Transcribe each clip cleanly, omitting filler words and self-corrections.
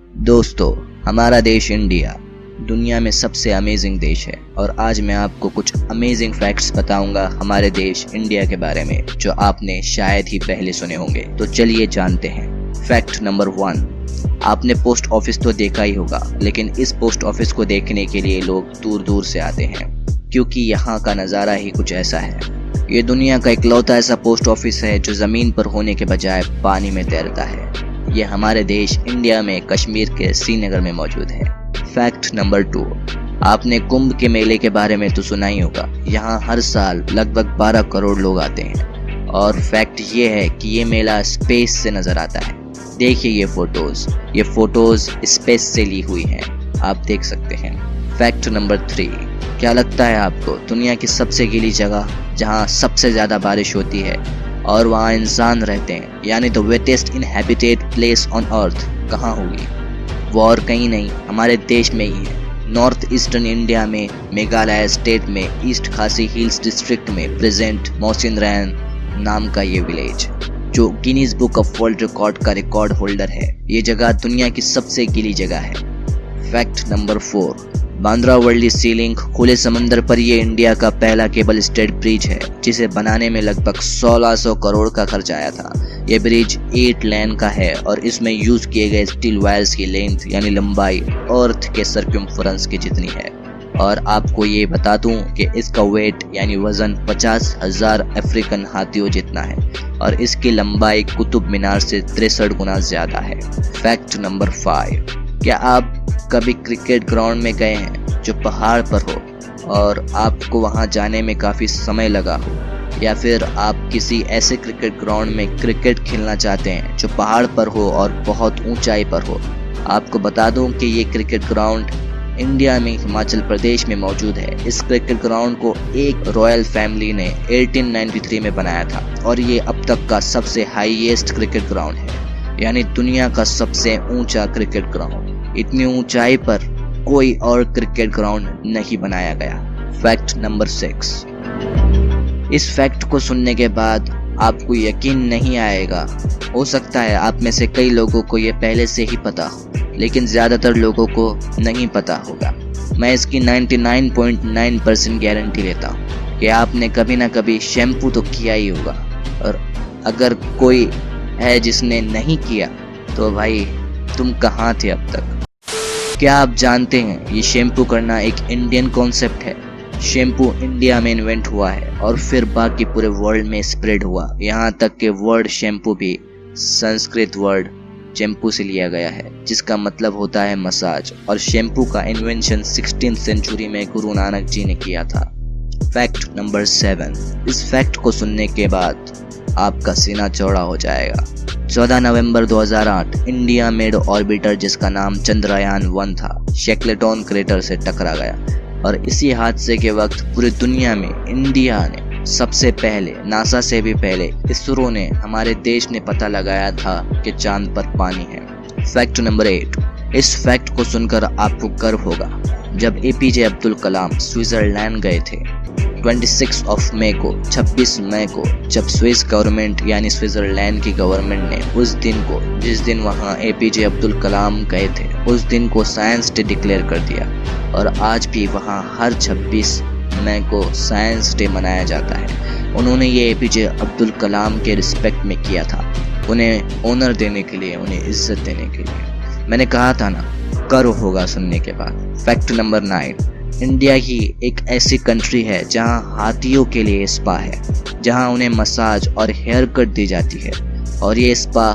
दोस्तों, हमारा देश इंडिया दुनिया में सबसे अमेजिंग देश है और आज मैं आपको कुछ अमेजिंग फैक्ट्स बताऊंगा हमारे देश इंडिया के बारे में जो आपने शायद ही पहले सुने होंगे। तो चलिए जानते हैं। फैक्ट नंबर 1, आपने पोस्ट ऑफिस तो देखा ही होगा, लेकिन इस पोस्ट ऑफिस को देखने के लिए लोग दूर दूर से आते हैं क्योंकि यहाँ का नज़ारा ही कुछ ऐसा है। ये दुनिया का इकलौता ऐसा पोस्ट ऑफिस है जो ज़मीन पर होने के बजाय पानी में तैरता है। ये हमारे देश इंडिया में कश्मीर के श्रीनगर में मौजूद है। फैक्ट नंबर 2, आपने कुंभ के मेले के बारे में तो सुना ही होगा। यहाँ हर साल लगभग 12 करोड़ लोग आते हैं और फैक्ट ये है कि ये मेला स्पेस से नज़र आता है। देखिए ये फोटोज स्पेस से ली हुई हैं, आप देख सकते हैं। फैक्ट नंबर 3, क्या लगता है आपको दुनिया की सबसे गीली जगह जहाँ सबसे ज़्यादा बारिश होती है और वहाँ इंसान रहते हैं, यानी the wettest inhabited place on earth कहाँ होगी? वो और कहीं नहीं, हमारे देश में ही है। नॉर्थ ईस्टर्न इंडिया में मेघालय स्टेट में ईस्ट खासी हिल्स डिस्ट्रिक्ट में प्रेजेंट मौसिनराम नाम का ये विलेज जो Guinness book of world record का रिकॉर्ड होल्डर है। ये जगह दुनिया की सबसे गीली जगह है। फैक्ट नंबर 4, बांद्रा वर्ली सी लिंक खुले समंदर पर ये इंडिया का पहला केबल स्टेड ब्रिज है जिसे बनाने में लगभग 1600 करोड़ का खर्च आया था। ये ब्रिज 8 लेन का है और इसमें यूज किए गए स्टील वायर्स की लेंथ यानी लंबाई अर्थ के सर्कमफ्रेंस की जितनी है। और आपको ये बता दूं कि इसका वेट यानी वजन 50,000 अफ्रीकन हाथियों जितना है और इसकी लंबाई कुतुब मीनार से 63 गुना ज्यादा है। फैक्ट नंबर 5, क्या आप कभी क्रिकेट ग्राउंड में गए हैं जो पहाड़ पर हो और आपको वहां जाने में काफ़ी समय लगा हो, या फिर आप किसी ऐसे क्रिकेट ग्राउंड में क्रिकेट खेलना चाहते हैं जो पहाड़ पर हो और बहुत ऊंचाई पर हो? आपको बता दूं कि ये क्रिकेट ग्राउंड इंडिया में हिमाचल प्रदेश में मौजूद है। इस क्रिकेट ग्राउंड को एक रॉयल फैमिली ने 1893 में बनाया था और ये अब तक का सबसे हाईएस्ट क्रिकेट ग्राउंड है, यानी दुनिया का सबसे ऊंचा क्रिकेट ग्राउंड। इतनी ऊंचाई पर कोई और क्रिकेट ग्राउंड नहीं बनाया गया। फैक्ट नंबर 6, इस फैक्ट को सुनने के बाद आपको यकीन नहीं आएगा। हो सकता है आप में से कई लोगों को ये पहले से ही पता हो, लेकिन ज़्यादातर लोगों को नहीं पता होगा। मैं इसकी 99.9% गारंटी लेता हूँ कि आपने कभी ना कभी शैम्पू तो किया ही होगा, और अगर कोई है जिसने नहीं किया तो भाई तुम कहाँ थे अब तक? क्या आप जानते हैं ये शैम्पू करना एक इंडियन कॉन्सेप्ट है। शैम्पू इंडिया में इन्वेंट हुआ है और फिर बाकी पूरे वर्ल्ड में स्प्रेड हुआ। यहाँ तक कि वर्ड शैम्पू भी संस्कृत वर्ड चैम्पू से लिया गया है जिसका मतलब होता है मसाज, और शैम्पू का इन्वेंशन 16th सेंचुरी में गुरु नानक जी ने किया था। फैक्ट नंबर 7, इस फैक्ट को सुनने के बाद आपका सीना चौड़ा हो जाएगा। 14 नवंबर 2008 इंडिया मेड ऑर्बिटर जिसका नाम चंद्रयान 1 था, शेकलेटन क्रेटर से टकरा गया और इसी हादसे के वक्त पूरी दुनिया में इंडिया ने सबसे पहले, नासा से भी पहले, इसरो ने, हमारे देश ने पता लगाया था कि चांद पर पानी है। फैक्ट नंबर 8, इस फैक्ट को सुनकर आपको गर्व होगा। जब एपीजे अब्दुल कलाम स्विट्जरलैंड गए थे 26 मई को, जब स्विस गवर्नमेंट यानी स्विट्जरलैंड की गवर्नमेंट ने उस दिन को, जिस दिन वहां एपीजे अब्दुल कलाम गए थे, उस दिन को साइंस डे डिक्लेयर कर दिया और आज भी वहां हर 26 मई को साइंस डे मनाया जाता है। उन्होंने ये एपीजे अब्दुल कलाम के रिस्पेक्ट में किया था, उन्हें ऑनर देने के लिए, उन्हें इज्जत देने के लिए। मैंने कहा था ना, गर्व होगा सुनने के बाद। फैक्ट नंबर 9, इंडिया ही एक ऐसी कंट्री है जहां हाथियों के लिए स्पा है, जहां उन्हें मसाज और हेयर कट दी जाती है, और ये स्पा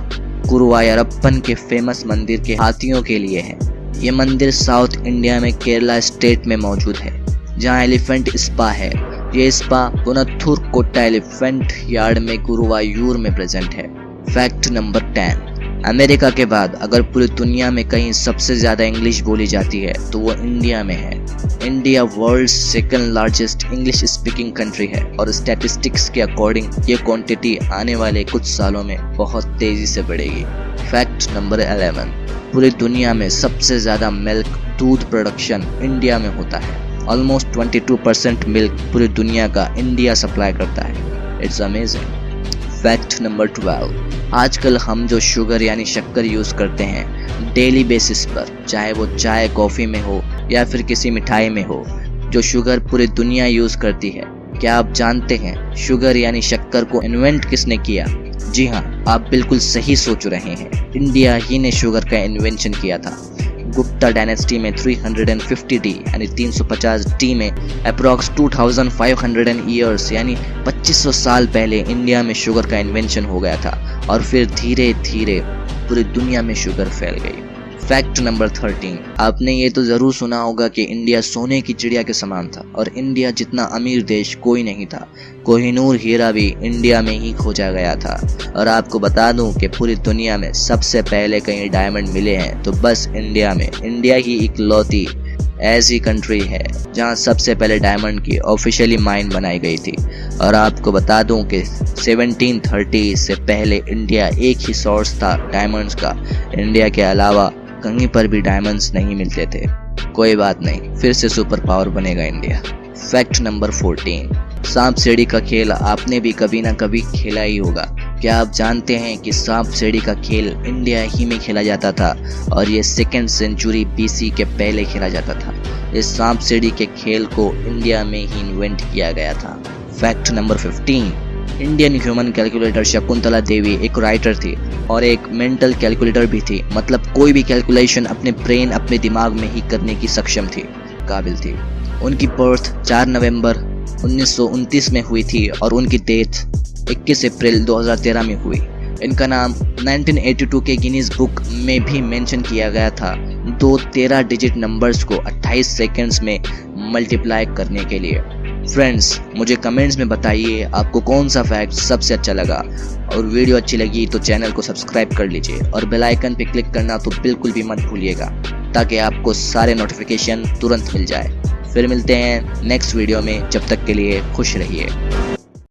गुरुवायूरप्पन के फेमस मंदिर के हाथियों के लिए है। ये मंदिर साउथ इंडिया में केरला स्टेट में मौजूद है जहां एलिफेंट स्पा है। ये स्पा पुनथुर कोट्टा एलिफेंट यार्ड में गुरुवायूर में प्रेजेंट है। फैक्ट नंबर 10, अमेरिका के बाद अगर पूरी दुनिया में कहीं सबसे ज़्यादा इंग्लिश बोली जाती है तो वो इंडिया में है। India world second largest English speaking country है और स्टैटिस्टिक्स के अकॉर्डिंग ये क्वांटिटी आने वाले कुछ सालों में बहुत तेज़ी से बढ़ेगी। फैक्ट नंबर 11, पूरी दुनिया में सबसे ज़्यादा मिल्क दूध प्रोडक्शन इंडिया में होता है। ऑलमोस्ट 22% मिल्क पूरी दुनिया का इंडिया सप्लाई करता है। It's amazing. फैक्ट नंबर 12, आजकल हम जो शुगर यानी शक्कर यूज़ करते हैं डेली बेसिस पर, चाहे वो चाय कॉफ़ी में हो या फिर किसी मिठाई में हो, जो शुगर पूरी दुनिया यूज़ करती है, क्या आप जानते हैं शुगर यानी शक्कर को इन्वेंट किसने किया? जी हाँ, आप बिल्कुल सही सोच रहे हैं, इंडिया ही ने शुगर का इन्वेंशन किया था। गुप्ता डायनेस्टी में 350 डी यानी 350 डी में अप्रॉक्स 2500 ईयर्स यानी 2500 साल पहले इंडिया में शुगर का इन्वेंशन हो गया था और फिर धीरे धीरे पूरी दुनिया में शुगर फैल गई। फैक्ट नंबर 13, आपने ये तो ज़रूर सुना होगा कि इंडिया सोने की चिड़िया के समान था और इंडिया जितना अमीर देश कोई नहीं था। कोहिनूर हीरा भी इंडिया में ही खोजा गया था और आपको बता दूं कि पूरी दुनिया में सबसे पहले कहीं डायमंड मिले हैं तो बस इंडिया में। इंडिया ही इकलौती ऐसी कंट्री है जहां सबसे पहले डायमंड की ऑफिशियली माइन बनाई गई थी। और आपको बता दूं कि 1730 से पहले इंडिया एक ही सोर्स था डायमंड्स का, इंडिया के अलावा कहीं पर भी डायमंड्स नहीं मिलते थे। कोई बात नहीं, फिर से सुपर पावर बनेगा इंडिया। फैक्ट नंबर 14, सांप सीढ़ी का खेल आपने भी कभी ना कभी खेला ही होगा। क्या आप जानते हैं कि सांप सीढ़ी का खेल इंडिया ही में खेला जाता था और ये 2nd सेंचुरी BC के पहले खेला जाता था। इस सांप सीढ़ी के खेल को इंडिया में ही इन्वेंट किया गया था। Fact number 15, Indian human calculator Shakuntala Devi एक राइटर थी और एक मेंटल कैलकुलेटर भी थी, मतलब कोई भी कैलकुलेशन अपने ब्रेन अपने दिमाग में ही करने की सक्षम थी, काबिल थी। उनकी बर्थ 4 नवंबर 1929 में हुई थी और उनकी डेथ 21 अप्रैल 2013 में हुई। इनका नाम 1982 के गिनीज बुक में भी मेंशन किया गया था, 2 13 डिजिट नंबर्स को 28 सेकंड्स में मल्टीप्लाई करने के लिए। फ्रेंड्स, मुझे कमेंट्स में बताइए आपको कौन सा फैक्ट सबसे अच्छा लगा, और वीडियो अच्छी लगी तो चैनल को सब्सक्राइब कर लीजिए और बेल आइकन पे क्लिक करना तो बिल्कुल भी मत भूलिएगा ताकि आपको सारे नोटिफिकेशन तुरंत मिल जाए। फिर मिलते हैं नेक्स्ट वीडियो में, जब तक के लिए खुश रहिए।